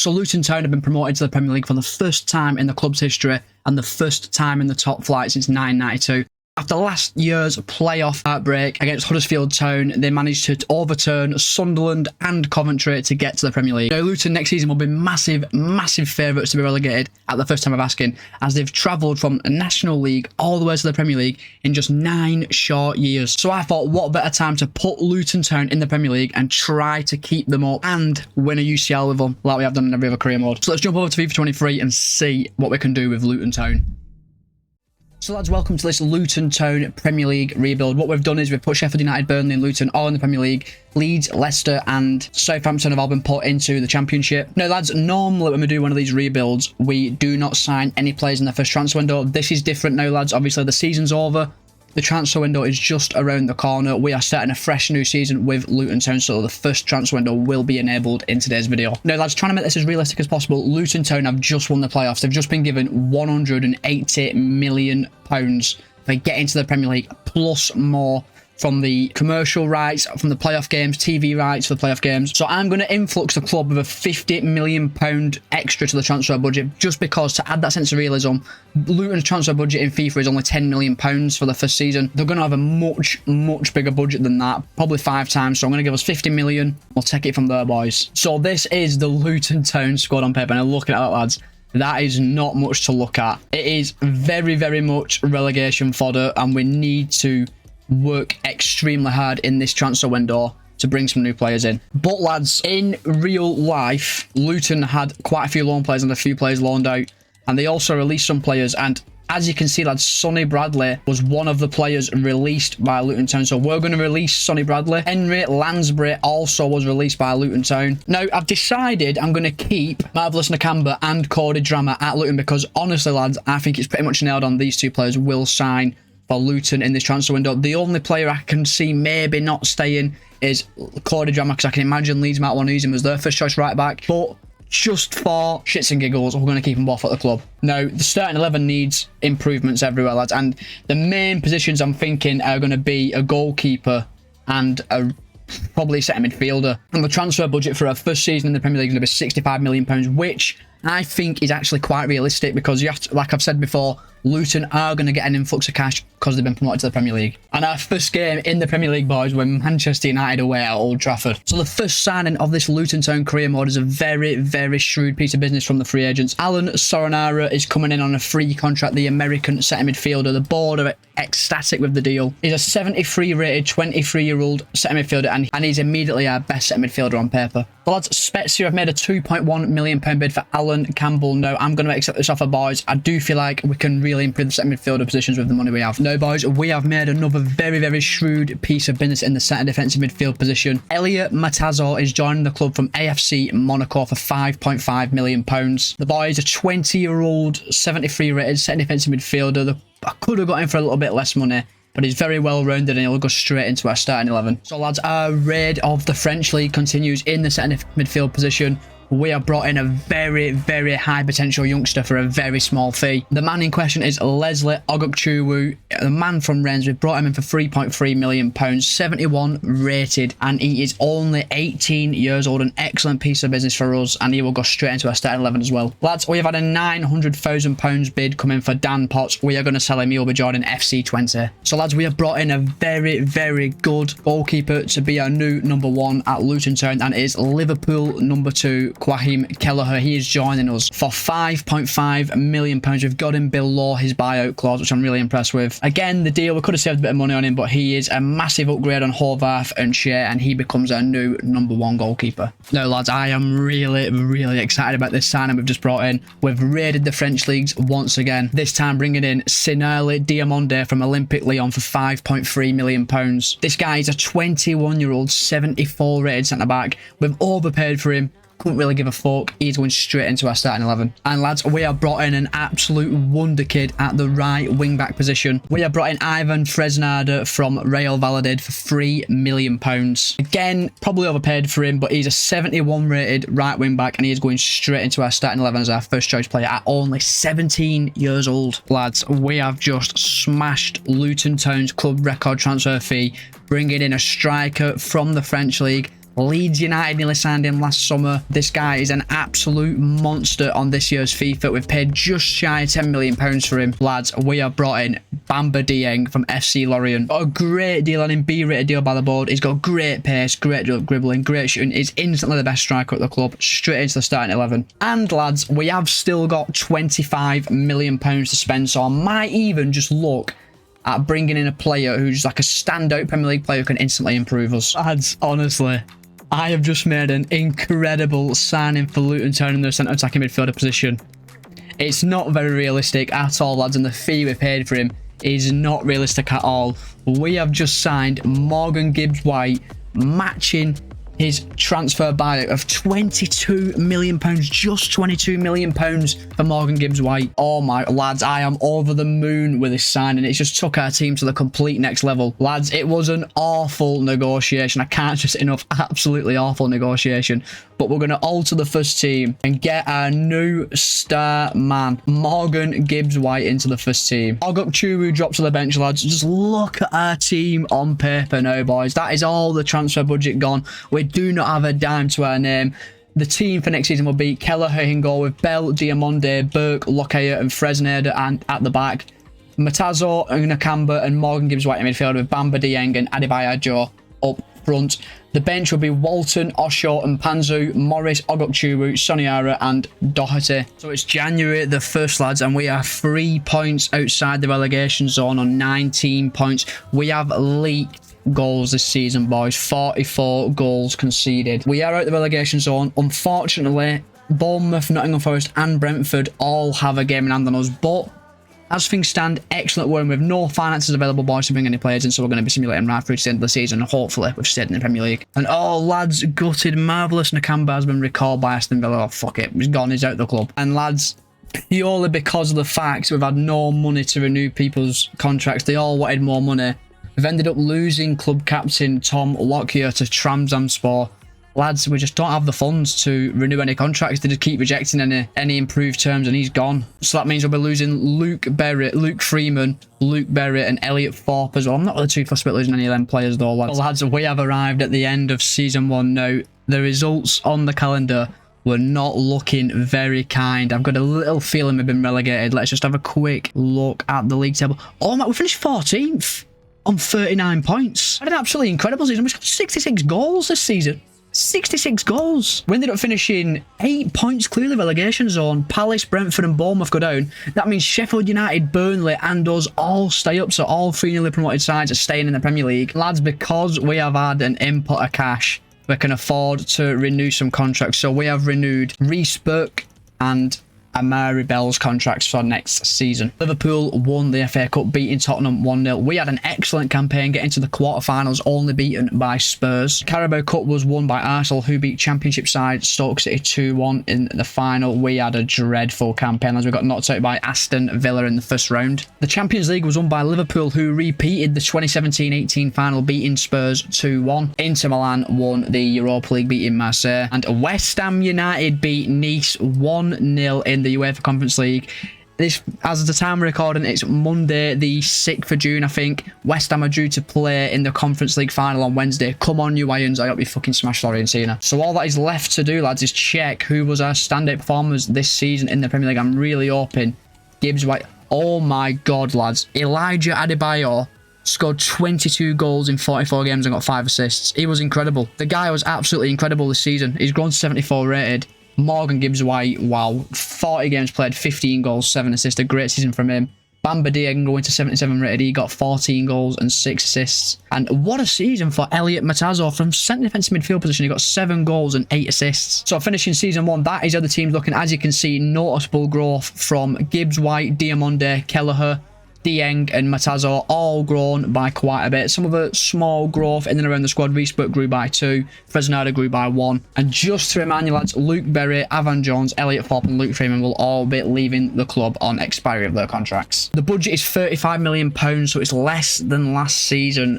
So Luton Town have been promoted to the Premier League for the first time in the club's history and the first time in the top flight since 1992. After last year's playoff outbreak against Huddersfield Town, they managed to overturn Sunderland and Coventry to get to the Premier League. Now, Luton next season will be massive favourites to be relegated at the first time of asking, as they've travelled from the National League all the way to the Premier League in just 9 short years. So I thought, what better time to put Luton Town in the Premier League and try to keep them up and win a UCL with them, like we have done in every other career mode. So let's jump over to FIFA 23 and see what we can do with Luton Town. So lads, welcome to this Luton Town Premier League rebuild. What we've done is we've put Sheffield United, Burnley and Luton all in the Premier League. Leeds, Leicester and Southampton have all been put into the Championship. Now lads, normally when we do one of these rebuilds, we do not sign any players in the first transfer window. This is different now lads. Obviously the season's over. The transfer window is just around the corner. We are starting a fresh new season with Luton Town, so the first transfer window will be enabled in today's video. Now lads, trying to make this as realistic as possible, Luton Town have just won the playoffs. They've just been given £180 million for getting to the Premier League, plus more from the commercial rights, from the playoff games, TV rights for the playoff games. So I'm going to influx the club with a £50 million extra to the transfer budget, just because, to add that sense of realism, Luton's transfer budget in FIFA is only £10 million for the first season. They're going to have a much bigger budget than that, probably 5 times. So I'm going to give us £50 million. We'll take it from there, boys. So this is the Luton Town squad on paper. Now look at that, lads. That is not much to look at. It is very much relegation fodder, and we need to work extremely hard in this transfer window to bring some new players in. But lads, in real life, Luton had quite a few loan players and a few players loaned out, and they also released some players. And as you can see, lads, Sonny Bradley was one of the players released by Luton Town. So we're going to release Sonny Bradley. Henry Lansbury also was released by Luton Town. Now, I've decided I'm going to keep Marvelous Nakamba and Cody Drammer at Luton, because honestly, lads, I think it's pretty much nailed on. These two players will sign for Luton in this transfer window. The only player I can see maybe not staying is Cody Drammer, because I can imagine Leeds might want to use him as their first choice right back. But just for shits and giggles, we're going to keep them both at the club. Now, the starting 11 needs improvements everywhere, lads, and the main positions I'm thinking are going to be a goalkeeper and probably a centre midfielder. And the transfer budget for our first season in the Premier League is going to be £65 million, which I think is actually quite realistic, because you have to, like I've said before, Luton are going to get an influx of cash because they've been promoted to the Premier League. And our first game in the Premier League, boys, were Manchester United away at Old Trafford. So the first signing of this Luton Town career mode is a very shrewd piece of business from the free agents. Alan Soranara is coming in on a free contract, the American centre midfielder. The board are ecstatic with the deal. He's a 73 rated 23-year-old centre midfielder, and he's immediately our best centre midfielder on paper. The lads, Spezia have made a £2.1 million bid for Alan Campbell. Now, I'm going to accept this offer, boys. I do feel like we can really improve the centre midfielder positions with the money we have. Now, boys, we have made another very shrewd piece of business in the centre defensive midfield position. Elliot Matazzo is joining the club from AFC Monaco for £5.5 million. The boy is a 20-year-old 73 rated centre defensive midfielder. I could have got him for a little bit less money, but he's very well rounded and he'll go straight into our starting 11. So lads, our raid of the French league continues in the centre midfield position. We have brought in a very high potential youngster for a very small fee. The man in question is Leslie Ogukchuwu, the man from Rennes. We've brought him in for £3.3 million, 71 rated, and he is only 18 years old. An excellent piece of business for us, and he will go straight into our starting 11 as well. Lads, we have had a £900,000 bid come in for Dan Potts. We are going to sell him. He will be joining FC 20. So lads, we have brought in a very good goalkeeper to be our new number 1 at Luton Town, and it is Liverpool number 2, Kwahim Kelleher. He is joining us for £5.5 million. We've got him below his buyout clause, which I'm really impressed with. Again, the deal, we could have saved a bit of money on him, but he is a massive upgrade on Horvath and Shea, and he becomes our new number 1 goalkeeper. Now, lads, I am really excited about this signing we've just brought in. We've raided the French leagues once again, this time bringing in Sinali Diamonde from Olympique Lyon for £5.3 million. This guy is a 21-year-old 74 rated centre-back. We've overpaid for him. Couldn't really give a fuck. He's going straight into our starting 11. And lads, we have brought in an absolute wonder kid at the right wing back position. We have brought in Ivan Fresnada from Real Valladolid for £3 million. Again, probably overpaid for him, but he's a 71 rated right wing back, and he is going straight into our starting 11 as our first choice player at only 17 years old. Lads, we have just smashed Luton Town's club record transfer fee, bringing in a striker from the French league, Leeds United nearly signed him last summer. This guy is an absolute monster on this year's FIFA. We've paid just shy of £10 million for him. Lads, we have brought in Bamba Dieng from FC Lorient. Got a great deal on him, B-rated deal by the board. He's got great pace, great dribbling, great shooting. He's instantly the best striker at the club, straight into the starting 11. And lads, we have still got £25 million to spend, so I might even just look at bringing in a player who's like a standout Premier League player who can instantly improve us. Lads, honestly, I have just made an incredible signing for Luton Town in the centre attacking midfielder position. It's not very realistic at all, lads, and the fee we paid for him is not realistic at all. We have just signed Morgan Gibbs-White, matching his transfer buyout of £22 million, just £22 million for Morgan Gibbs-White. Oh my, lads, I am over the moon with this signing. It's just took our team to the complete next level. Lads, it was an awful negotiation. I can't stress enough, absolutely awful negotiation. But we're going to alter the first team and get our new star man, Morgan Gibbs-White, into the first team. Oguk Churu drops to the bench, lads. Just look at our team on paper now, boys. That is all the transfer budget gone. We do not have a dime to our name. The team for next season will be Kelleher in goal with Bell, Diamonde, Burke, Lockyer and Fresneda and at the back. Matazo, Nakamba and Morgan Gibbs-White in midfield with Bamba Dieng and Adebayo up front. The bench will be Walton, Osho and Panzu, Morris, Ogokchuru, Soniara and Doherty. So it's January the 1st, lads, and we are 3 points outside the relegation zone on 19 points. We have leaked goals this season, boys. 44 goals conceded. We are out the relegation zone. Unfortunately, Bournemouth, Nottingham Forest and Brentford all have a game in hand on us, but as things stand, excellent work. We have no finances available, boys, to bring any players in, so we're going to be simulating right through to the end of the season. Hopefully, we've stayed in the Premier League. And oh, lads, gutted, marvellous Nakamba has been recalled by Aston Villa. Oh, fuck it. He's gone. He's out the club. And lads, purely because of the fact we've had no money to renew people's contracts, they all wanted more money. We've ended up losing club captain Tom Lockyer to Trabzonspor. Lads, we just don't have the funds to renew any contracts. They just keep rejecting any improved terms, and he's gone. So that means we'll be losing Luke Freeman, Luke Berry, and Elliot Thorpe as well. I'm not really too fussed about losing any of them players though, lads. But lads, we have arrived at the end of season 1 now. The results on the calendar were not looking very kind. I've got a little feeling we've been relegated. Let's just have a quick look at the league table. Oh my, we finished 14th on 39 points. I did an absolutely incredible season. We scored 66 goals this season. 66 goals. We ended up finishing 8 points clearly relegation zone. Palace, Brentford and Bournemouth go down. That means Sheffield United, Burnley and us all stay up. So all 3 newly promoted sides are staying in the Premier League. Lads, because we have had an input of cash, we can afford to renew some contracts. So we have renewed Reece Burke and Amari Bell's contracts for next season. Liverpool won the FA Cup, beating Tottenham 1-0. We had an excellent campaign, getting to the quarterfinals, only beaten by Spurs. Carabao Cup was won by Arsenal, who beat Championship side Stoke City 2-1 in the final. We had a dreadful campaign as we got knocked out by Aston Villa in the first round. The Champions League was won by Liverpool, who repeated the 2017-18 final, beating Spurs 2-1. Inter Milan won the Europa League, beating Marseille. And West Ham United beat Nice 1-0 in the UEFA Conference League. This, as of the time we're recording, it's Monday the 6th of June, I think. West Ham are due to play in the Conference League final on Wednesday. Come on, you Irons. I hope you fucking smash Fiorentina. So all that is left to do, lads, is check who was our standout performers this season in the Premier League. I'm really hoping Gibbs-White. Oh my God, lads. Elijah Adebayo scored 22 goals in 44 games and got 5 assists. He was incredible. The guy was absolutely incredible this season. He's grown to 74 rated. Morgan Gibbs-White, wow, 40 games played, 15 goals, 7 assists, a great season from him. Bamba Dieng going to 77 rated, he got 14 goals and 6 assists. And what a season for Elliot Matazo from centre defensive midfield position. He got 7 goals and 8 assists. So finishing season 1, that is how the team's looking. As you can see, noticeable growth from Gibbs-White, Diamonde, Kelleher, Dieng and Matazo, all grown by quite a bit. Some of a small growth in and around the squad. Reece Burke grew by 2, Fresneda grew by 1. And just to remind you, lads, Luke Berry, Avan Jones, Elliot Thorpe and Luke Freeman will all be leaving the club on expiry of their contracts. The budget is £35 million, so it's less than last season.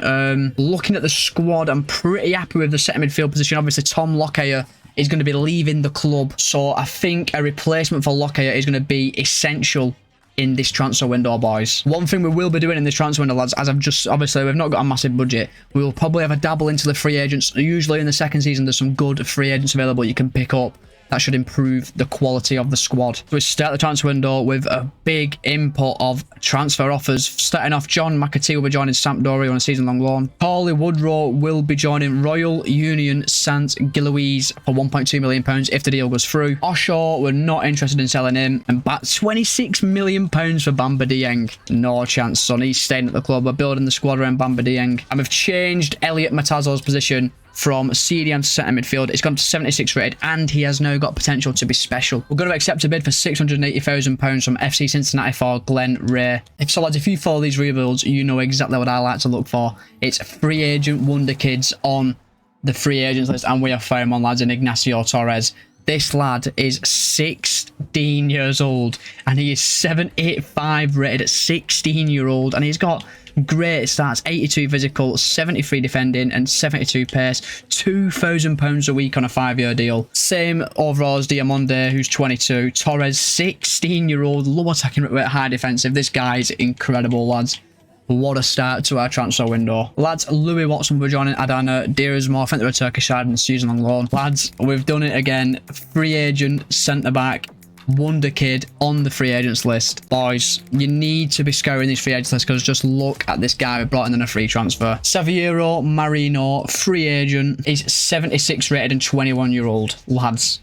Looking at the squad, I'm pretty happy with the centre midfield position. Obviously, Tom Lockyer is going to be leaving the club, so I think a replacement for Lockyer is going to be essential in this transfer window, boys. One thing we will be doing in this transfer window, lads, as I've just, obviously, we've not got a massive budget. We will probably have a dabble into the free agents. Usually in the second season, there's some good free agents available you can pick up. That should improve the quality of the squad. So we start the transfer window with a big input of transfer offers. Starting off, John McAtee will be joining Sampdoria on a season-long loan. Paulie Woodrow will be joining Royal Union St. Gilloise for £1.2 million if the deal goes through. Oshaw were not interested in selling him, and back £26 million for Bamba Dieng. No chance, son. He's staying at the club. We're building the squad around Bamba Dieng. And we've changed Elliot Matazo's position from CDM to centre midfield. It's gone to 76 rated, and he has now got potential to be special. We're going to accept a bid for £680,000 from FC Cincinnati for Glenn Ray. So lads, if you follow these rebuilds, you know exactly what I like to look for. It's free agent wonder kids on the free agents list, and we have found one, lads, in Ignacio Torres. This lad is 16 years old, and he is 785 rated at 16-year-old, and he's got great stats: 82 physical, 73 defending, and 72 pace. £2,000 a week on a 5-year deal. Same overall as Diamonde, who's 22. Torres, 16-year-old, low attacking rate, high defensive. This guy's incredible, lads. What a start to our transfer window. Lads, Louis Watson will be joining Adana Demirspor. I think they're a Turkish side in the season-long loan. Lads, we've done it again. Free agent, centre-back, wonder kid on the free agents list. Boys, you need to be scouring these free agents list, because just look at this guy we brought in on a free transfer. Saviero Marino, free agent, is 76 rated and 21-year-old. Lads,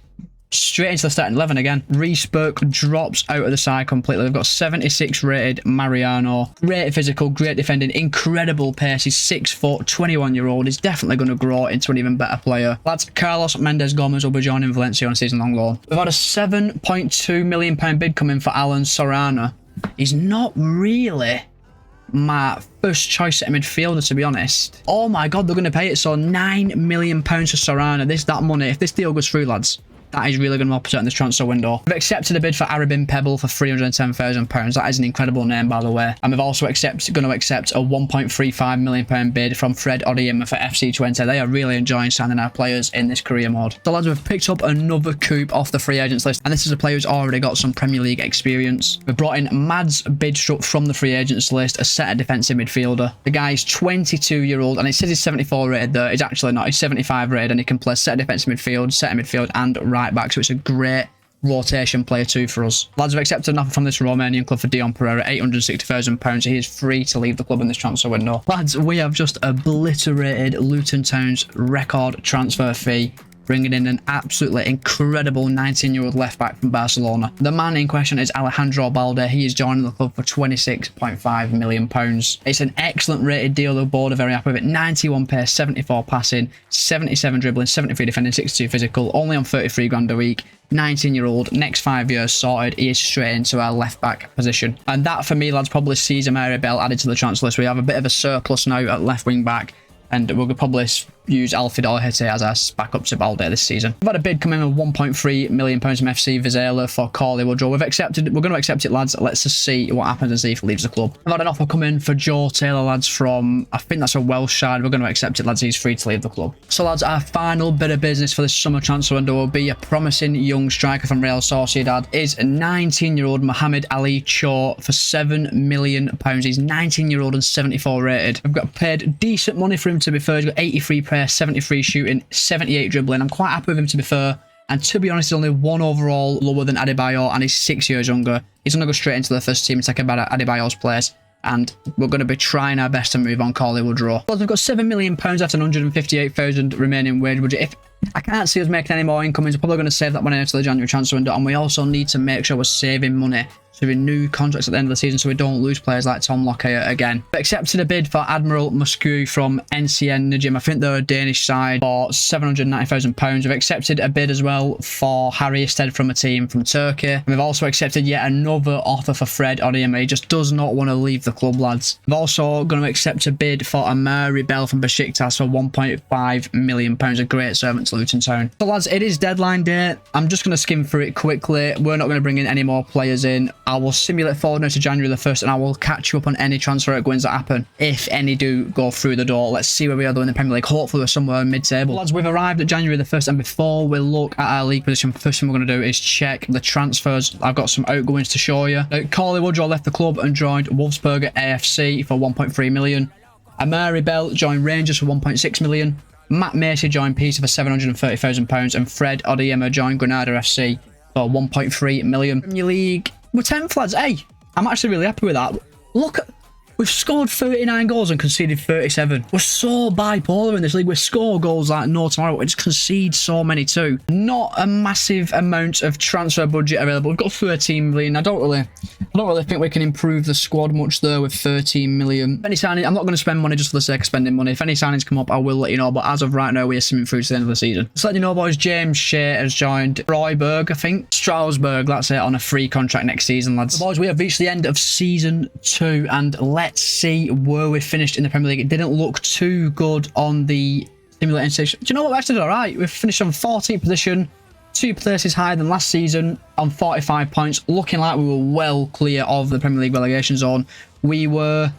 straight into the starting 11 again. Reece Burke drops out of the side completely. We've got 76 rated Mariano. Great physical, great defending, incredible pace. He's 6 foot, 21-year-old. He's definitely going to grow into an even better player. Lads, Carlos Mendes Gomez will be joining Valencia on a season-long loan. We've had a £7.2 million bid coming for Alan Sorana. He's not really my first choice at midfielder, to be honest. Oh my god, they're going to pay it. So £9 million for Sorana. That money, if this deal goes through, lads, that is really going to upset in this transfer window. We've accepted a bid for Arabin Pebble for £310,000. That is an incredible name, by the way. And we've also going to accept a £1.35 million bid from Fred Odiema for FC Twente. They are really enjoying signing our players in this career mode. So lads, we've picked up another coup off the free agents list, and this is a player who's already got some Premier League experience. We've brought in Mads Bidstrup from the free agents list, a centre defensive midfielder. The guy's 22-year-old, and it says he's 74 rated there. He's actually not. He's 75 rated, and he can play centre defensive midfield, centre midfield, and right back, so it's a great rotation player too for us. Lads, have accepted an offer from this Romanian club for Dion Pereira, £860,000. He is free to leave the club in this transfer window. Lads, we have just obliterated Luton Town's record transfer fee, bringing in an absolutely incredible 19-year-old left-back from Barcelona. The man in question is Alejandro Balde. He is joining the club for £26.5 million. It's an excellent rated deal. The board are very happy with it. 91 pace, 74 passing, 77 dribbling, 73 defending, 62 physical, only on 33 grand a week. 19-year-old, next 5 years sorted. He is straight into our left-back position. And that, for me, lads, probably sees Amari Bell added to the transfer list. We have a bit of a surplus now at left wing-back, and we'll probably use Alfred Orhete as our backup to Balde this season. We've had a bid come in of £1.3 million from FC Vizela for Paulie Woodrow. We're going to accept it, lads. Let's just see what happens and see if he leaves the club. I've had an offer come in for Joe Taylor, lads, from, I think that's a Welsh side. We're going to accept it, lads. He's free to leave the club. So, lads, our final bit of business for this summer transfer window will be a promising young striker from Real Sociedad. Is 19-year-old Mohamed Ali Cho for £7 million. He's 19-year-old and 74 rated. We've got paid decent money for him, to be fair. He's got 83 pace, 73 shooting, 78 dribbling. I'm quite happy with him, to be fair. And to be honest, he's only one overall lower than Adebayor, and he's 6 years younger. He's going to go straight into the first team and take Adebayor's place. And we're going to be trying our best to move on Paulie Woodrow. But we've got £7 million after an £158,000 remaining wage budget. If I can't see us making any more incomings, we're probably going to save that money until the January transfer window. And we also need to make sure we're saving money to renew contracts at the end of the season, so we don't lose players like Tom Lockyer again. We accepted a bid for Admiral Muscu from NCN Nijim. I think they're a Danish side, for £790,000. We've accepted a bid as well for Harry Isted from a team from Turkey. And we've also accepted yet another offer for Fred Odiema. He just does not want to leave the club, lads. We've also going to accept a bid for Amari Bell from Besiktas for £1.5 million. A great servant against Luton Town. So lads, it is deadline day. I'm just going to skim through it quickly. We're not going to bring in any more players in. I will simulate forward now to January the 1st, and I will catch you up on any transfer goings that happen, if any do go through the door. Let's see where we are though in the Premier League. Hopefully we're somewhere mid-table. Lads, we've arrived at January the 1st, and before we look at our league position, first thing we're going to do is check the transfers. I've got some outgoings to show you. Corley Woodrow left the club and joined Wolfsburger AFC for 1.3 million. Amari Bell joined Rangers for 1.6 million. Matt Macy joined Pisa for £730,000, and Fred Odiema joined Granada FC for 1.3 million. Premier League, we're 10th, lads. Hey, I'm actually really happy with that. Look at, we've scored 39 goals and conceded 37. We're so bipolar in this league. We score goals like no tomorrow, but we just concede so many too. Not a massive amount of transfer budget available. We've got 13 million. I don't really think we can improve the squad much there with 13 million. If any signing, I'm not going to spend money just for the sake of spending money. If any signings come up, I will let you know. But as of right now, we are swimming through to the end of the season. Just letting you know, boys, James Shea has joined Freiburg, I think. Strasbourg, that's it, on a free contract next season, lads. So, boys, we have reached the end of season 2, and let's see where we finished in the Premier League. It didn't look too good on the simulating station. Do you know what? We actually did all right. We've finished on 14th position. 2 places higher than last season on 45 points, looking like we were well clear of the Premier League relegation zone. We were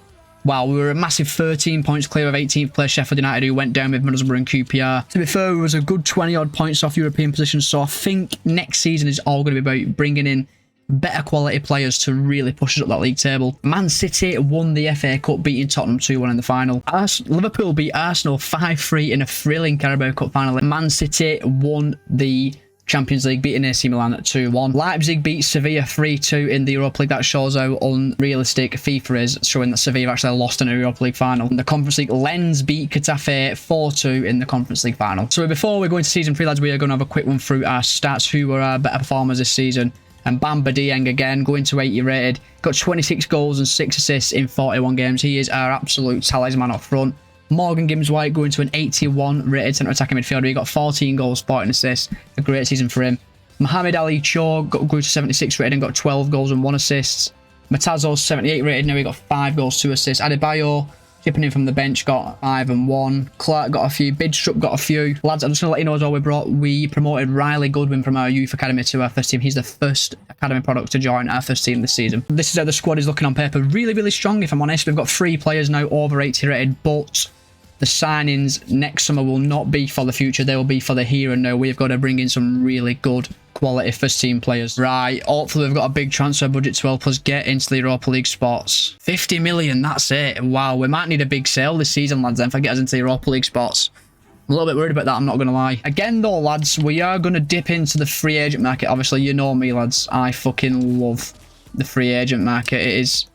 a massive 13 points clear of 18th place Sheffield United, who went down with Middlesbrough and QPR. To be fair, it was a good 20 odd points off European positions, so I think next season is all going to be about bringing in better quality players to really push us up that league table. Man City won the FA Cup, beating Tottenham 2-1 in the final. Liverpool beat Arsenal 5-3 in a thrilling Carabao Cup final. Man City won the Champions League, beating AC Milan at 2-1. Leipzig beat Sevilla 3-2 in the Europa League. That shows how unrealistic FIFA is, showing that Sevilla actually lost in a Europa League final. In the Conference League, Lens beat Getafe 4-2 in the Conference League final. So before we go into season 3, lads, we are going to have a quick run through our stats, who were our better performers this season. And Bamba Dieng again, going to 80 rated, got 26 goals and 6 assists in 41 games. He is our absolute talisman up front. Morgan Gibbs-White going to an 81 rated centre attacking midfielder. He got 14 goals, 14 assists. A great season for him. Mohamed Ali Cho grew to 76 rated and got 12 goals and 1 assist. Matazo's 78 rated, now he got 5 goals, 2 assists. Adebayo, chipping in from the bench, got 5 and 1. Clark got a few. Bidstrup got a few. Lads, I'm just going to let you know as well, we promoted Riley Goodwin from our youth academy to our first team. He's the first academy product to join our first team this season. This is how the squad is looking on paper. Really, really strong, if I'm honest. We've got 3 players now over 80 rated, but the signings next summer will not be for the future. They will be for the here and now. We've got to bring in some really good quality first team players. Right, hopefully we've got a big transfer budget to help us get into the Europa League spots. 50 million, that's it. Wow, we might need a big sale this season, lads, then, for get us into the Europa League spots. I'm a little bit worried about that, I'm not going to lie. Again though, lads, we are going to dip into the free agent market. Obviously, you know me, lads. I fucking love the free agent market. It is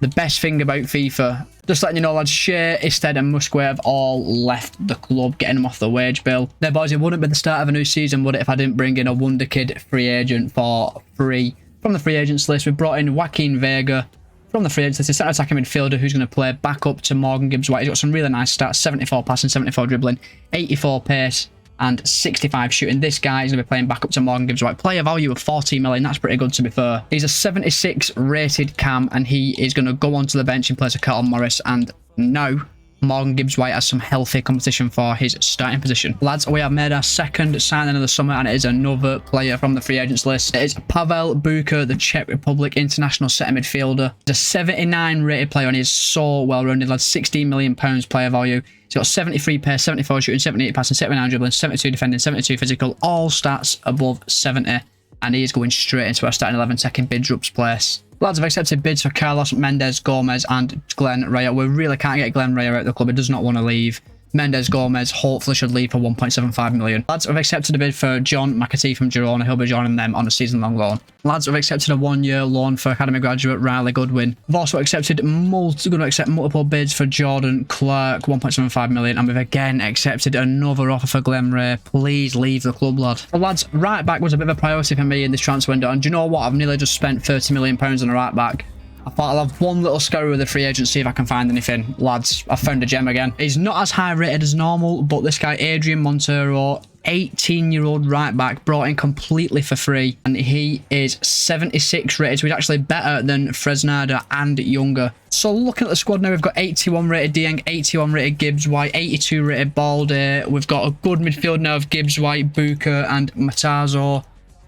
the best thing about FIFA. Just letting you know, lads, Shea, Isted and Musgrave have all left the club, getting them off the wage bill. Now, boys, it wouldn't be the start of a new season, would it, if I didn't bring in a wonder kid free agent for free. From the free agents list, we brought in Joaquin Vega from the free agents list, a centre attacking midfielder who's going to play back up to Morgan Gibbs-White. He's got some really nice stats: 74 passing, 74 dribbling, 84 pace, and 65 shooting. This guy is going to be playing back up to Morgan Gibbs-White. Player value of 14 million. That's pretty good, to be fair. He's a 76 rated cam, and he is going to go onto the bench in place of Carlton Morris. And now Morgan Gibbs-White has some healthy competition for his starting position. Lads, we have made our second signing of the summer, and it is another player from the free agents list. It is Pavel Buka, the Czech Republic international centre midfielder. He's a 79 rated player, and he's so well rounded, lads. £16 million player value. He's got 73 pace, 74 shooting, 78 passing, 79 dribbling, 72 defending, 72 physical, all stats above 70. And he is going straight into our starting 11, taking Bidrup's place. Lads have accepted bids for Carlos Mendes Gomez and Glenn Raya. We really can't get Glenn Raya out of the club. He does not want to leave. Mendes Gomez hopefully should leave for 1.75 million. Lads have accepted a bid for John McAtee from Girona. He'll be joining them on a season-long loan. Lads have accepted a 1-year loan for academy graduate Riley Goodwin. We've also accepted multiple bids for Jordan Clark, 1.75 million, and we've again accepted another offer for Glenn Ray. Please leave the club, lad. Well, lads, right back was a bit of a priority for me in this transfer window, and do you know what? I've nearly just spent £30 million on a right back. I thought I'll have one little scour with the free agent, see if I can find anything. Lads, I found a gem again. He's not as high rated as normal, but this guy, Adrian Montero, 18-year-old right back, brought in completely for free, and he is 76 rated, so he's actually better than Fresneda and younger. So looking at the squad now, we've got 81 rated Dieng, 81 rated Gibbs White, 82 rated Balde. We've got a good midfield now of Gibbs White, Buka and Matazo.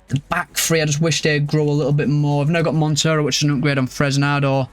The back three, I just wish they'd grow a little bit more. We've now got Montero, which is an upgrade on Fresnado.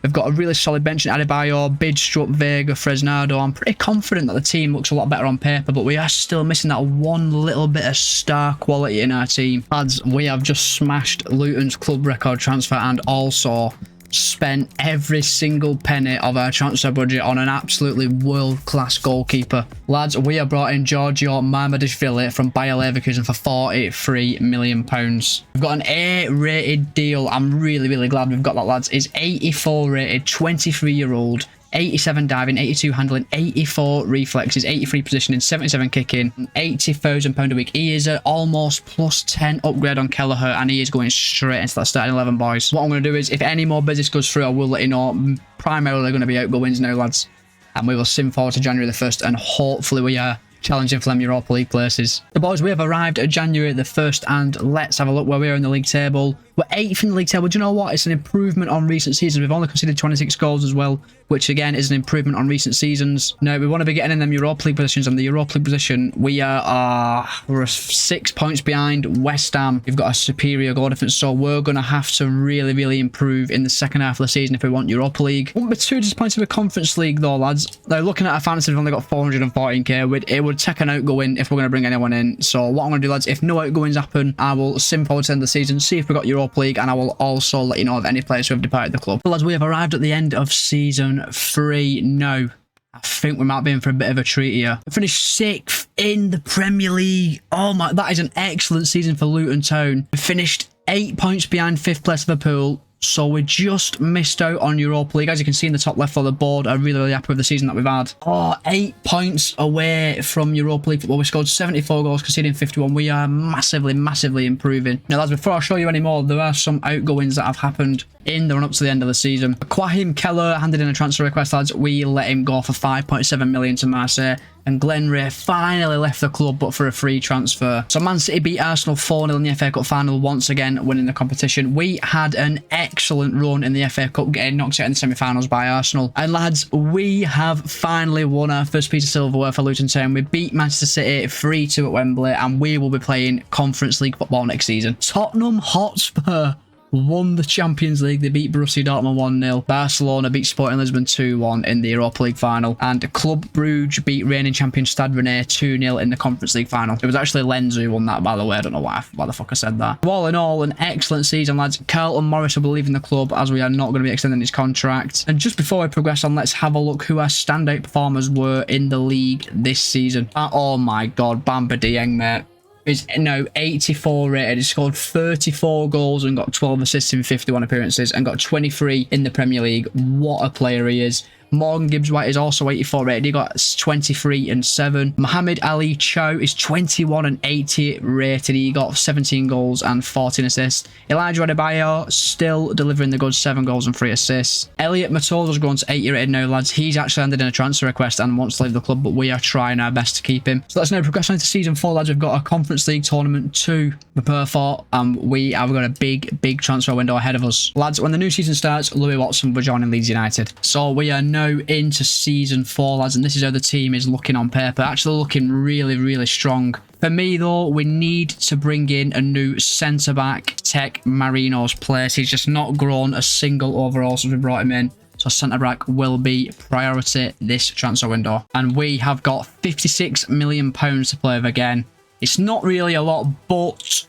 We've got a really solid bench in Adebayor, Bidstrup, Vega, Fresnado. I'm pretty confident that the team looks a lot better on paper, but we are still missing that one little bit of star quality in our team. Lads, we have just smashed Luton's club record transfer and also spent every single penny of our transfer budget on an absolutely world-class goalkeeper. Lads, we have brought in Giorgio Marmadishvili from Bayer Leverkusen for £43 million. We've got an A-rated deal. I'm really glad we've got that, lads. It's 84 rated, 23-year-old, 87 diving, 82 handling, 84 reflexes, 83 positioning, 77 kicking, £80,000 a week. He is an almost plus 10 upgrade on Kelleher, and he is going straight into that starting 11, boys. What I'm going to do is, if any more business goes through, I will let you know. Primarily going to be outgoings now, lads. And we will sim forward to January the 1st, and hopefully we are challenging for them Europa League places. The boys, we have arrived at January the 1st, and let's have a look where we are in the league table. We're 8th in the league table. Do you know what? It's an improvement on recent seasons. We've only conceded 26 goals as well, which again is an improvement on recent seasons. Now, we want to be getting in them Europa League positions. On the Europa League position, we're 6 points behind West Ham. We've got a superior goal difference, so we're going to have to really improve in the second half of the season if we want Europa League. Won't be too disappointed with Conference League though, lads. Now, looking at our fantasy, we've only got 414k. It would take an outgoing if we're going to bring anyone in. So what I'm going to do, lads, if no outgoings happen, I will sim forward to the end of the season, see if we got Europa League, and I will also let you know of any players who have departed the club. But lads, we have arrived at the end of season 3 now. I think we might be in for a bit of a treat here. We finished 6th in the Premier League. Oh my, that is an excellent season for Luton Town. We finished 8 points behind 5th place Liverpool. So we just missed out on Europa League. As you can see in the top left of the board, I'm really happy with the season that we've had. Oh, 8 points away from Europa League football. We scored 74 goals, conceding 51. We are massively improving. Now, lads, before I show you any more, there are some outgoings that have happened in the run-up to the end of the season. Quahim Keller handed in a transfer request, lads. We let him go for 5.7 million to Marseille. And Glenn Ray finally left the club, but for a free transfer. So Man City beat Arsenal 4-0 in the FA Cup final, once again winning the competition. We had an excellent run in the FA Cup, getting knocked out in the semi-finals by Arsenal. And lads, we have finally won our first piece of silverware for Luton Town. We beat Manchester City 3-2 at Wembley, and we will be playing Conference League football next season. Tottenham Hotspur won the Champions League. They beat Borussia Dortmund 1-0. Barcelona beat Sporting Lisbon 2-1 in the Europa League final. And Club Brugge beat reigning champion Stade Rennais 2-0 in the Conference League final. It was actually Lens who won that, by the way. I don't know why the fuck I said that. All in all, an excellent season, lads. Carlton Morris will be leaving the club, as we are not going to be extending his contract. And just before we progress on, let's have a look who our standout performers were in the league this season. Oh my god, Bamba Dieng, mate. Is now 84 rated. He scored 34 goals and got 12 assists in 51 appearances and got 23 in the Premier League. What a player he is. Morgan Gibbs-White is also 84 rated. He got 23 and 7. Mohamed Ali Chow is 21 and 80 rated. He got 17 goals and 14 assists. Elijah Adebayor still delivering the goods, 7 goals and 3 assists. Elliot Matozo's grown to 80 rated now, lads. He's actually handed in a transfer request and wants to leave the club, but we are trying our best to keep him. So let's now progress on to season 4, lads. We've got a Conference League tournament to prepare for, and we have got a big transfer window ahead of us. Lads, when the new season starts, Louis Watson will be joining Leeds United. So we are now into season 4, lads, and this is how the team is looking on paper. Actually looking really strong. For me though, we need to bring in a new centre back, take Marino's place. He's just not grown a single overall since we brought him in. So centre back will be priority this transfer window. And we have got £56 million to play with again. It's not really a lot, but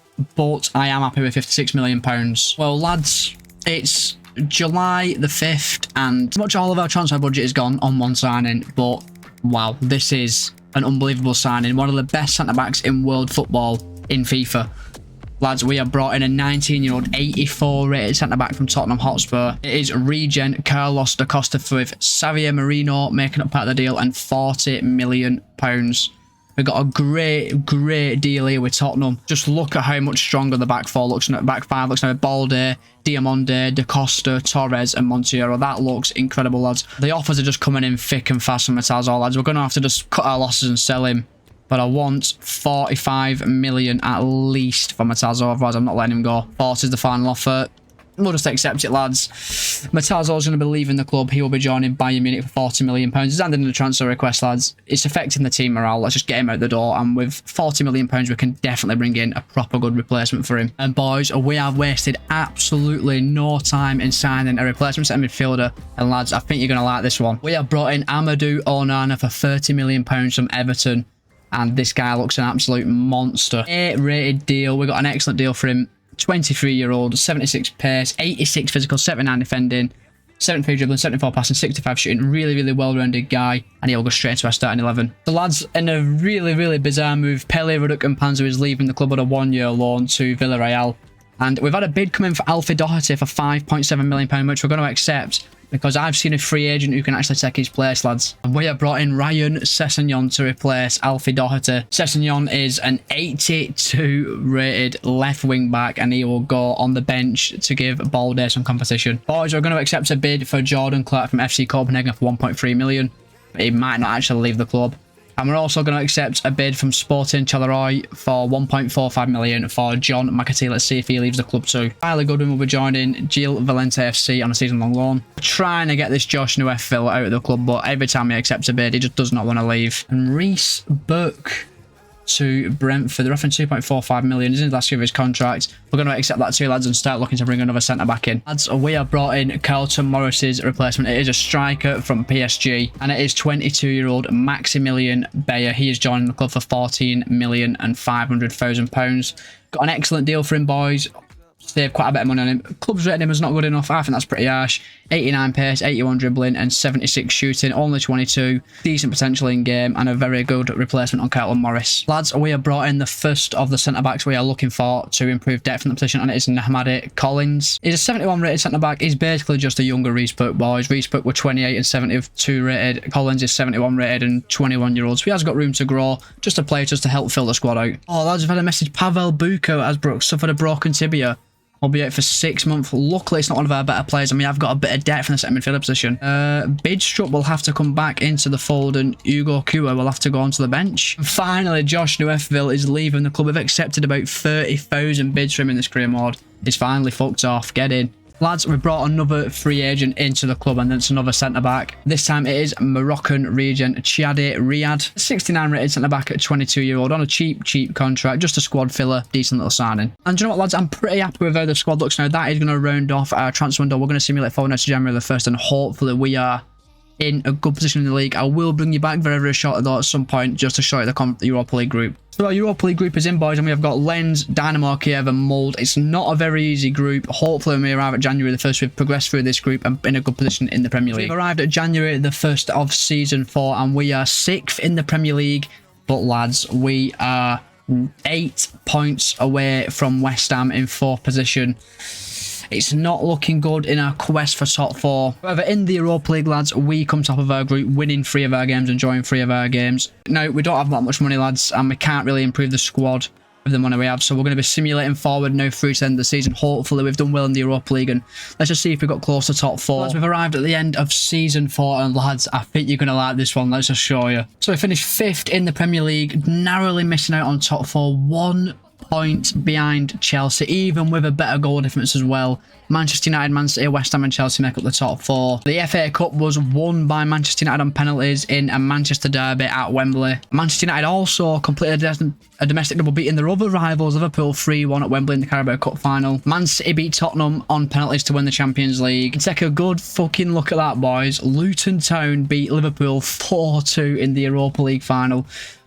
I am happy with £56 million. Well, lads, it's July the 5th, and pretty much all of our transfer budget is gone on one signing, but wow, this is an unbelievable signing. One of the best centre-backs in world football in FIFA. Lads, we have brought in a 19-year-old 84 rated centre-back from Tottenham Hotspur. It is regen Carlos da Costa with Xavier Marino making up part of the deal, and £40 million. We've got a great deal here with Tottenham. Just look at how much stronger the back four looks. Back five looks now. Balde, Diamonde, Da Costa, Torres and Montiero. That looks incredible, lads. The offers are just coming in thick and fast from Matazo, lads. We're going to have to just cut our losses and sell him. but I want 45 million at least for Matazo, otherwise I'm not letting him go. 40 is the final offer. We'll just accept it, lads. Matazo's going to be leaving the club. He will be joining Bayern Munich for 40 million pounds. He's handed in a transfer request, lads. It's affecting the team morale. Let's just get him out the door. And with 40 million pounds, we can definitely bring in a proper good replacement for him. And boys, we have wasted absolutely no time in signing a replacement centre midfielder. And lads, I think you're going to like this one. We have brought in Amadou Onana for 30 million pounds from Everton. And this guy looks an absolute monster. A-rated deal. We got an excellent deal for him. 23-year-old, 76 pace, 86 physical, 79 defending, 73 dribbling, 74 passing, 65 shooting. Really, really well-rounded guy. And he'll go straight into our starting 11. The lads, in a really, really bizarre move, Pele Ruddock-Mpanzu is leaving the club on a one-year loan to Villarreal. And we've had a bid come in for Alfie Doherty for £5.7 million, which we're going to accept because I've seen a free agent who can actually take his place, lads. And we have brought in Ryan Sessegnon to replace Alfie Doherty. Sessegnon is an 82 rated left wing back and he will go on the bench to give Balde some competition. Boys, we're going to accept a bid for Jordan Clark from FC Copenhagen for 1.3 million. He might not actually leave the club. And we're also going to accept a bid from Sporting Charleroi for 1.45 million for John McAtee. Let's see if he leaves the club too. Tyler Goodwin will be joining Gil Valente FC on a season-long loan. We're trying to get this Josh Nueffel out of the club, but every time he accepts a bid, he just does not want to leave. And Reece Burke to Brentford. They're offering 2.45 million. He's in the last year of his contract. We're going to accept that too, lads, and start looking to bring another centre-back in. Lads, we have brought in Carlton Morris's replacement. It is a striker from PSG, and it is 22-year-old Maximilian Bayer. He is joining the club for £14,500,000. Got an excellent deal for him, boys. Saved quite a bit of money on him. Club's rating him as not good enough. I think that's pretty harsh. 89 pace, 81 dribbling, and 76 shooting. Only 22. Decent potential in game, and a very good replacement on Carlton Morris. Lads, we have brought in the first of the centre-backs we are looking for to improve depth in the position, and it is Nahmadi Collins. He's a 71 rated centre-back. He's basically just a younger Reece Burke, boys. Reece Burke were 28 and 72 rated. Collins is 71 rated and 21-year-old. So he has got room to grow. Just a player just to help fill the squad out. Oh, lads, we've had a message. Pavel Buko has suffered a broken tibia. Will be out for 6 months. Luckily, it's not one of our better players, and we have got a bit of depth in the second midfielder position. Bidstrup will have to come back into the fold, and Hugo Kua will have to go onto the bench. And finally, Josh Nueffel is leaving the club. We've accepted about 30,000 bids for him in this career mode. He's finally fucked off. Get in. Lads, we brought another free agent into the club, and then it's another centre-back. This time it is Moroccan region Chiade Riyad. 69 rated centre-back at 22-year-old on a cheap contract. Just a squad filler. Decent little signing. And do you know what, lads? I'm pretty happy with how the squad looks now. That is going to round off our transfer window. We're going to simulate forward to January the 1st, and hopefully we are in a good position in the league. I will bring you back very, very shortly though at some point just to show you the Europa League group. So our Europa League group is in, boys, and we have got Lens, Dynamo Kiev and Mold. It's not a very easy group. Hopefully when we arrive at January the 1st, we've progressed through this group and in a good position in the Premier League. We've arrived at January the 1st of Season 4 and we are 6th in the Premier League. But lads, we are 8 points away from West Ham in 4th position. It's not looking good in our quest for top 4. However, in the Europa League, lads, we come top of our group, winning 3 of our games and drawing 3 of our games. Now, we don't have that much money, lads, and we can't really improve the squad with the money we have. So we're going to be simulating forward now through to the end of the season. Hopefully, we've done well in the Europa League, and let's just see if we got close to top 4. Lads, we've arrived at the end of Season 4, and lads, I think you're going to like this one. Let's just show you. So we finished 5th in the Premier League, narrowly missing out on top 4. 1 point behind Chelsea, even with a better goal difference as well. Manchester United, Man City, West Ham and Chelsea make up the top 4. The FA Cup was won by Manchester United on penalties in a Manchester derby at Wembley. Manchester United also completed a domestic double, beating their other rivals Liverpool 3-1 at Wembley in the Carabao Cup final. Man City beat Tottenham on penalties to win the Champions League. Take a good fucking look at that, boys. Luton Town beat Liverpool 4-2 in the Europa League final.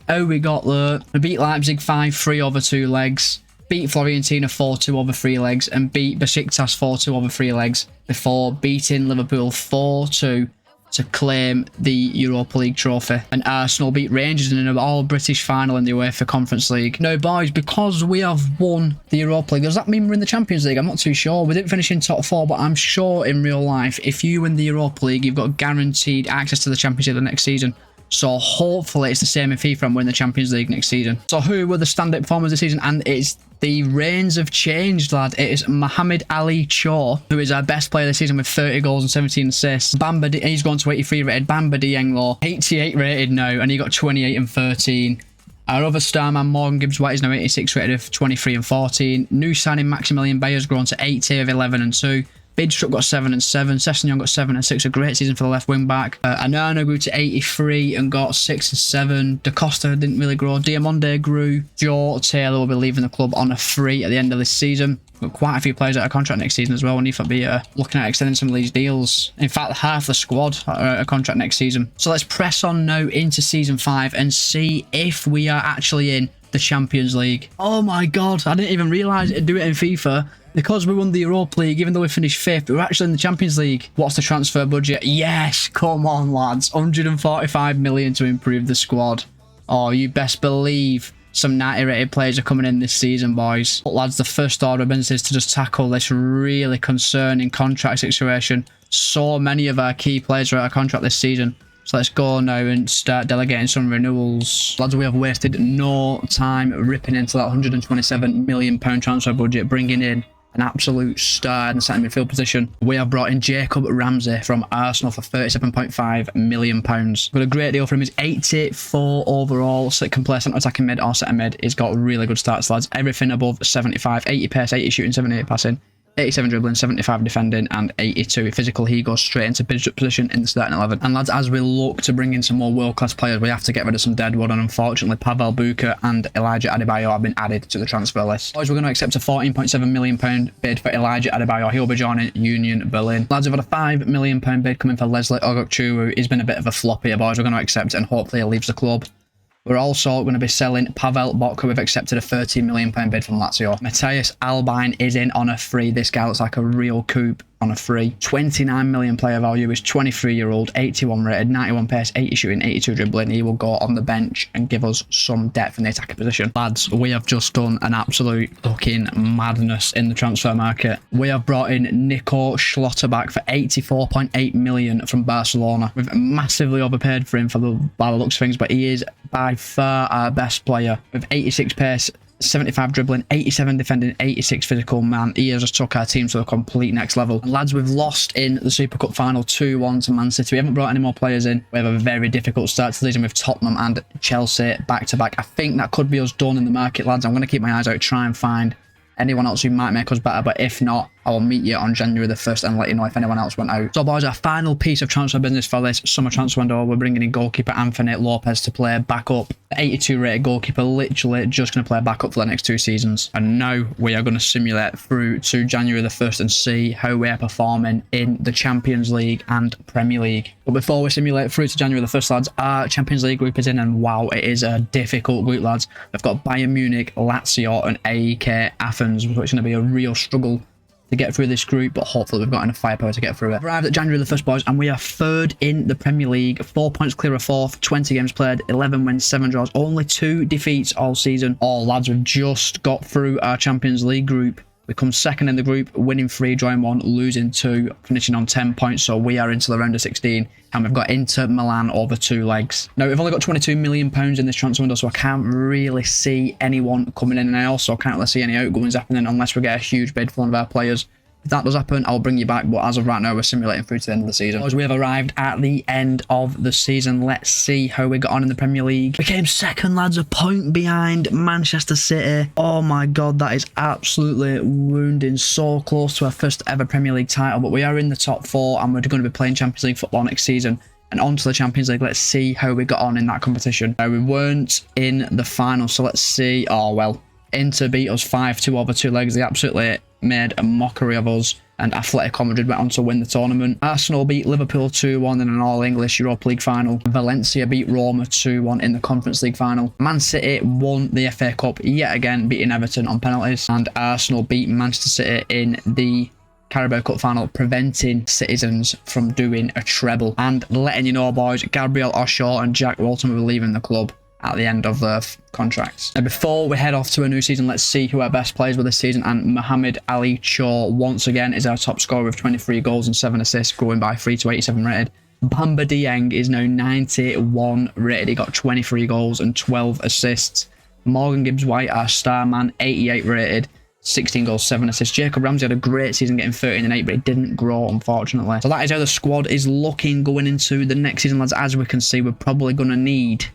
Oh, we got there. We beat Leipzig 5-3 over 2 legs. Beat Fiorentina 4-2 over 3 legs. And beat Besiktas 4-2 over 3 legs. Before beating Liverpool 4-2 to claim the Europa League trophy. And Arsenal beat Rangers in an all-British final in the UEFA Conference League. Now, boys, because we have won the Europa League, does that mean we're in the Champions League? I'm not too sure. We didn't finish in top 4, but I'm sure in real life, if you win the Europa League, you've got guaranteed access to the Champions League the next season. So hopefully it's the same in FIFA and we're in the Champions League next season. So who were the stand-up performers this season? And it's the reigns have changed, lad. It is Mohamed Ali Cho, who is our best player this season with 30 goals and 17 assists. He's gone to 83 rated. Bamba Dieng, 88 rated now, and he got 28 and 13. Our other star man, Morgan Gibbs-White, is now 86 rated of 23 and 14. New signing Maximilian Bayer has grown to 80 of 11 and 2. Bidstrup got 7 and 7. Sessegnon got 7 and 6. A great season for the left wing back. Anano grew to 83 and got 6 and 7. Da Costa didn't really grow. Diamonde grew. Joe Taylor will be leaving the club on a free at the end of this season. Got quite a few players out of contract next season as well. We need to be looking at extending some of these deals. In fact, half the squad are out of contract next season. So let's press on now into season 5 and see if we are actually in the Champions League. Oh my god, I didn't even realise it'd do it in FIFA. Because we won the Europa League, even though we finished 5th, we were actually in the Champions League. What's the transfer budget? Yes, come on, lads. 145 million to improve the squad. Oh, you best believe some 90 rated players are coming in this season, boys. But lads, the first order of business is to just tackle this really concerning contract situation. So many of our key players are out of contract this season. So let's go now and start delegating some renewals. Lads, we have wasted no time ripping into that £127 million transfer budget, bringing in an absolute star in the centre midfield position. We have brought in Jacob Ramsey from Arsenal for £37.5 million. Got a great deal for him. He's 84 overall, so it can play centre attacking mid or centre mid. He's got really good stats, lads. Everything above 75, 80 pace, 80 shooting, 78 passing, 87 dribbling, 75 defending, and 82 physical. He goes straight into Bidstrup position in the starting 11. And lads, as we look to bring in some more world-class players, we have to get rid of some deadwood. And unfortunately, Pavel Buka and Elijah Adebayor have been added to the transfer list. Boys, we're going to accept a £14.7 million bid for Elijah Adebayor. He'll be joining Union Berlin. Lads, we've had a £5 million bid coming for Leslie Ogokchuru. He's been a bit of a flop here, boys. We're going to accept it, and hopefully he leaves the club. We're also going to be selling Pavel Bok, who we've accepted a £13 million bid from Lazio. Matthias Albine is in on a free. This guy looks like a real coup on a free. 29 million player value. He's 23-year-old, 81 rated, 91 pace, 80 shooting, 82 dribbling. He will go on the bench and give us some depth in the attacking position. Lads, we have just done an absolute fucking madness in the transfer market. We have brought in Nico Schlotterbeck for 84.8 million from Barcelona. We've massively overpaid for him by the looks of things, but he is by far our best player with 86 pace, 75 dribbling, 87 defending, 86 physical. Man, he has just took our team to a complete next level. And lads, we've lost in the Super Cup final 2-1 to Man City. We haven't brought any more players in. We have a very difficult start to the season with Tottenham and Chelsea back to back. I think that could be us done in the market, lads. I'm going to keep my eyes out, try and find anyone else who might make us better, but if not, I will meet you on January the 1st and let you know if anyone else went out. So boys, our final piece of transfer business for this summer transfer window, we're bringing in goalkeeper Anthony Lopez to play backup. The 82 rated goalkeeper, literally just going to play backup for the next 2 seasons. And now we are going to simulate through to January the 1st and see how we are performing in the Champions League and Premier League. But before we simulate through to January the 1st, lads, our Champions League group is in, and wow, it is a difficult group, lads. We've got Bayern Munich, Lazio and AEK Athens, which is going to be a real struggle to get through this group, but hopefully we've got enough firepower to get through it. We've arrived at January the 1st, boys, and we are 3rd in the Premier League, 4 points clear of 4th, 20 games played, 11 wins, 7 draws, only 2 defeats all season. Oh, lads, we've just got through our Champions League group. We come 2nd in the group, winning 3, drawing 1, losing 2, finishing on 10 points. So we are into the round of 16, and we've got Inter Milan over 2 legs. Now, we've only got £22 million in this transfer window, so I can't really see anyone coming in, and I also can't really see any outgoings happening unless we get a huge bid for one of our players. If that does happen, I'll bring you back, but as of right now, we're simulating through to the end of the season. As we have arrived at the end of the season, let's see how we got on in the Premier League. We came 2nd, lads, a point behind Manchester City. Oh my god, that is absolutely wounding. So close to our first ever Premier League title, but we are in the top 4, and we're going to be playing Champions League football next season. And on to the Champions League. Let's see how we got on in that competition. We weren't in the final, so let's see. Oh, well, Inter beat us 5-2 over 2 legs. They absolutely made a mockery of us, and Atletico Madrid went on to win the tournament. Arsenal beat Liverpool 2-1 in an all-English Europa League final. Valencia beat Roma 2-1 in the Conference League final. Man City won the FA Cup yet again, beating Everton on penalties. And Arsenal beat Manchester City in the Carabao Cup final, preventing Citizens from doing a treble. And letting you know, boys, Gabriel Oshaw and Jack Walton will be leaving the club at the end of their contracts. Now, before we head off to a new season, let's see who our best players were this season. And Mohamed Ali Cho once again is our top scorer with 23 goals and 7 assists, growing by 3 to 87 rated. Bamba Dieng is now 91 rated. He got 23 goals and 12 assists. Morgan Gibbs-White, our star man, 88 rated, 16 goals, 7 assists. Jacob Ramsey had a great season, getting 13 and 8, but it didn't grow, unfortunately. So that is how the squad is looking going into the next season, lads. As we can see, we're probably going to need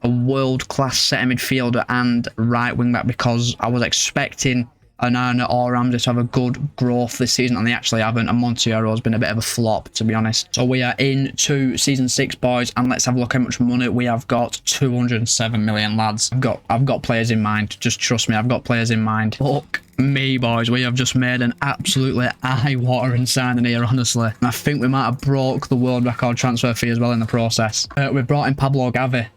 a world-class centre midfielder and right wing-back, because I was expecting Onana or Ramsey to have a good growth this season, and they actually haven't. And Monteiro has been a bit of a flop, to be honest. So we are into season 6, boys, and let's have a look how much money we have got. 207 million, lads. I've got players in mind. Just trust me, I've got players in mind. Look me, boys, we have just made an absolutely eye-watering signing here, honestly. And I think we might have broke the world record transfer fee as well in the process. We've brought in Pablo Gavi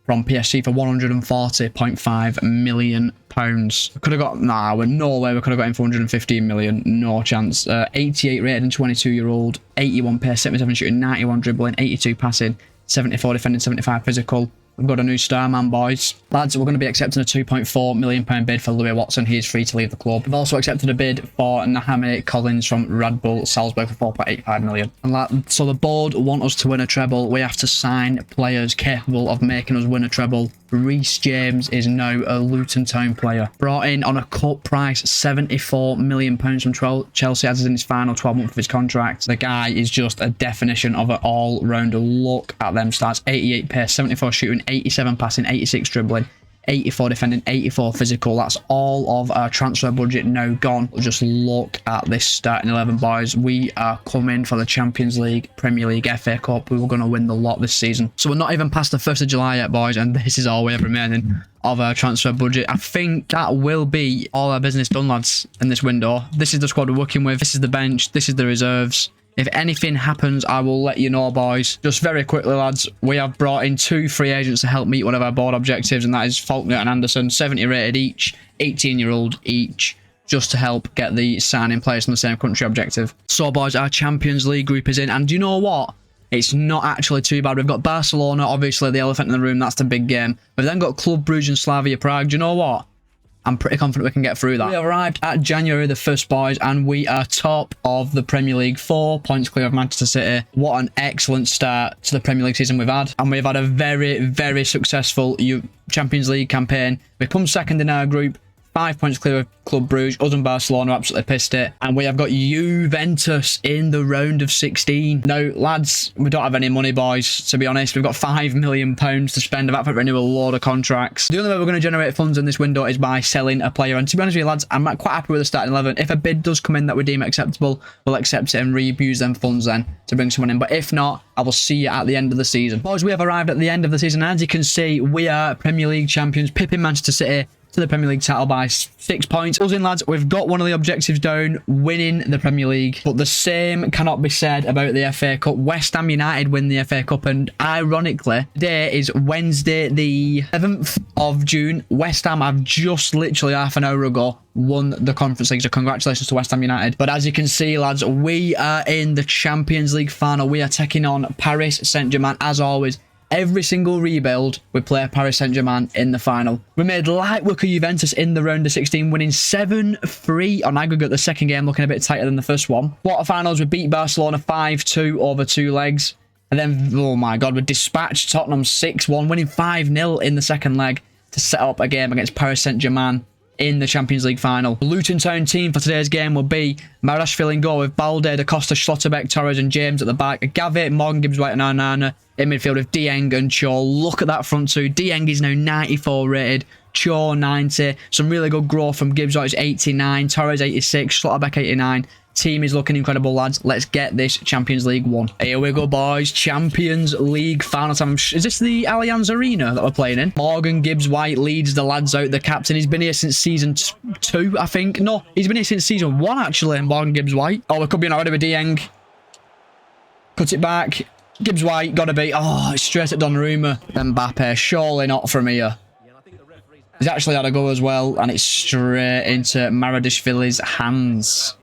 from PSG for £140.5 million. We could have got, no way we could have got him for 115 million. No chance. 88 rated and 22-year-old, 81 pace, 77 shooting, 91 dribbling, 82 passing, 74 defending, 75 physical. We've got a new star man, boys. Lads, we're going to be accepting a £2.4 million bid for Louis Watson. He is free to leave the club. We've also accepted a bid for Nahamid Collins from Red Bull Salzburg for £4.85 million. And so the board want us to win a treble. We have to sign players capable of making us win a treble. Reece James is now a Luton Town player. Brought in on a cut price, £74 million from Chelsea, as is in his final 12 months of his contract. The guy is just a definition of an all-rounder. Look at them stats. 88 pace, 74 shooting, 87 passing, 86 dribbling, 84 defending, 84 physical. That's all of our transfer budget now gone. Just look at this starting 11, boys. We are coming for the Champions League, Premier League, FA Cup. We were going to win the lot this season. So we're not even past the 1st of July yet, boys, and this is all we have remaining of our transfer budget. I think that will be all our business done, lads, in this window. This is the squad we're working with. This is the bench. This is the reserves. If anything happens, I will let you know, boys. Just very quickly, lads, we have brought in 2 free agents to help meet one of our board objectives, and that is Faulkner and Anderson, 70 rated each, 18-year-old each, just to help get the signing players from the same country objective. So, boys, our Champions League group is in, and do you know what? It's not actually too bad. We've got Barcelona, obviously, the elephant in the room. That's the big game. We've then got Club Brugge and Slavia Prague. Do you know what? I'm pretty confident we can get through that. We have arrived at January the 1st, boys, and we are top of the Premier League, 4 points clear of Manchester City. What an excellent start to the Premier League season we've had. And we've had a very, very successful Champions League campaign. We come second in our group, 5 points clear of Club Brugge. Us and Barcelona absolutely pissed it. And we have got Juventus in the round of 16. Now, lads, we don't have any money, boys, to be honest. We've got £5 million to spend. I've had to renew a load of contracts. The only way we're going to generate funds in this window is by selling a player. And to be honest with you, lads, I'm quite happy with the starting 11. If a bid does come in that we deem acceptable, we'll accept it and reuse them funds then to bring someone in. But if not, I will see you at the end of the season. Boys, we have arrived at the end of the season. As you can see, we are Premier League champions, pipping Manchester City to the Premier League title by 6 points. Us in, lads, we've got one of the objectives down, winning the Premier League. But the same cannot be said about the FA Cup. West Ham United win the FA Cup, and ironically, today is Wednesday the 7th of June. West Ham have just literally half an hour ago won the Conference League, so congratulations to West Ham United. But as you can see, lads, we are in the Champions League final. We are taking on Paris Saint-Germain, as always. Every single rebuild, we play Paris Saint-Germain in the final. We made light work of Juventus in the round of 16, winning 7-3 on aggregate. The second game looking a bit tighter than the first one. Quarterfinals, we beat Barcelona 5-2 over 2 legs. And then, oh my God, we dispatched Tottenham 6-1, winning 5-0 in the second leg to set up a game against Paris Saint-Germain in the Champions League final. The Luton Town team for today's game will be Marashvili in goal with Balde, Da Costa, Schlotterbeck, Torres and James at the back. Gavi, Morgan Gibbs-White and Onana in midfield with Dieng and Cho. Look at that front two. Dieng is now 94 rated. Cho 90. Some really good growth from Gibbs-White is 89. Torres 86. Schlotterbeck 89. Team is looking incredible, lads. Let's get this Champions League won. Here we go, boys. Champions League final time. Is this the Allianz Arena that we're playing in? Morgan Gibbs-White leads the lads out. The captain. He's been here since season 2, I think. No, he's been here since season 1, actually. Morgan Gibbs-White. Oh, we could be an already with Dieng. Cut it back. Gibbs-White, gotta be. Oh, it's straight at Donnarumma. Mbappe, surely not from here. He's actually had a go as well, and it's straight into Maradishvili's hands.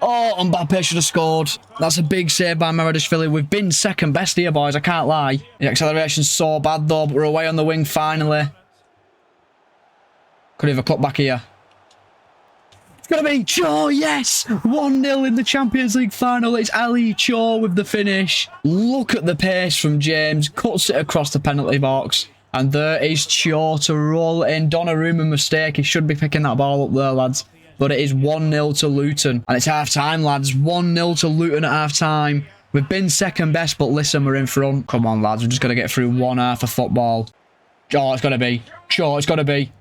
Oh, Mbappe should have scored. That's a big save by Maradishvili. We've been second best here, boys. I can't lie. The acceleration's so bad, though, but we're away on the wing finally. Could have a cut back here. It's going to be Cho, yes! 1-0 in the Champions League final. It's Ali Cho with the finish. Look at the pace from James. Cuts it across the penalty box. And there is Cho to roll it in. Donnarumma mistake. He should be picking that ball up there, lads. But it is 1-0 to Luton. And it's half-time, lads. 1-0 to Luton at half-time. We've been second best, but listen, we're in front. Come on, lads. We're just got to get through one half of football. Oh, it's got to be. Sure, it's got to be.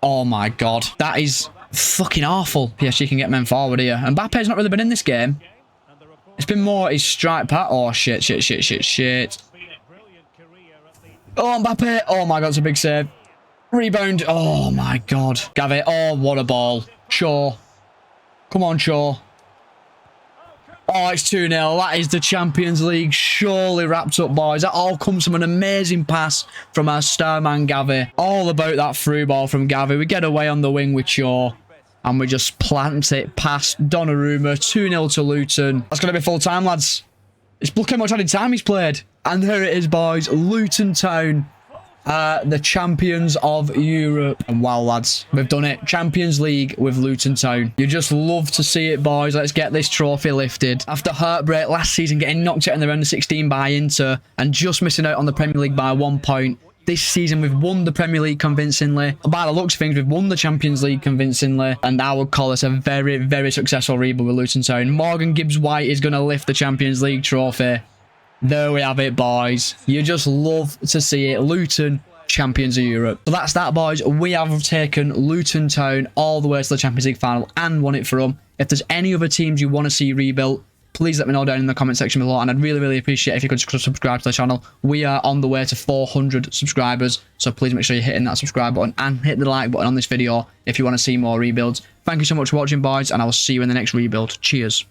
Oh, my God. That is fucking awful. PSG can get men forward here. And Mbappe's not really been in this game. It's been more his strike part. Oh, shit. Oh, Mbappe. Oh, my God. It's a big save. Rebound. Oh, my God. Gavi. Oh, what a ball. Shaw. Come on, Shaw. Oh, it's 2-0. That is the Champions League surely wrapped up, boys. That all comes from an amazing pass from our star man, Gavi. All about that through ball from Gavi. We get away on the wing with Shaw. And we just plant it past Donnarumma. 2-0 to Luton. That's going to be full time, lads. Look how much added time he's played. And there it is, boys. Luton Town. The champions of Europe. And wow, lads, we've done it. Champions League with Luton Town. You just love to see it, boys. Let's get this trophy lifted. After heartbreak last season, getting knocked out in the round of 16 by Inter and just missing out on the Premier League by 1 point. This season, we've won the Premier League convincingly. By the looks of things, we've won the Champions League convincingly. And I would call this a very, very successful rebuild with Luton Town. Morgan Gibbs-White is going to lift the Champions League trophy. There we have it, boys. You just love to see it. Luton, champions of Europe. So that's that, boys. We have taken Luton Town all the way to the Champions League final and won it for them. If there's any other teams you want to see rebuilt, please let me know down in the comment section below, and I'd really appreciate it if you could subscribe to the channel. We are on the way to 400 subscribers, so please make sure you're hitting that subscribe button and hit the like button on this video if you want to see more rebuilds. Thank you so much for watching, boys, and I will see you in the next rebuild. Cheers.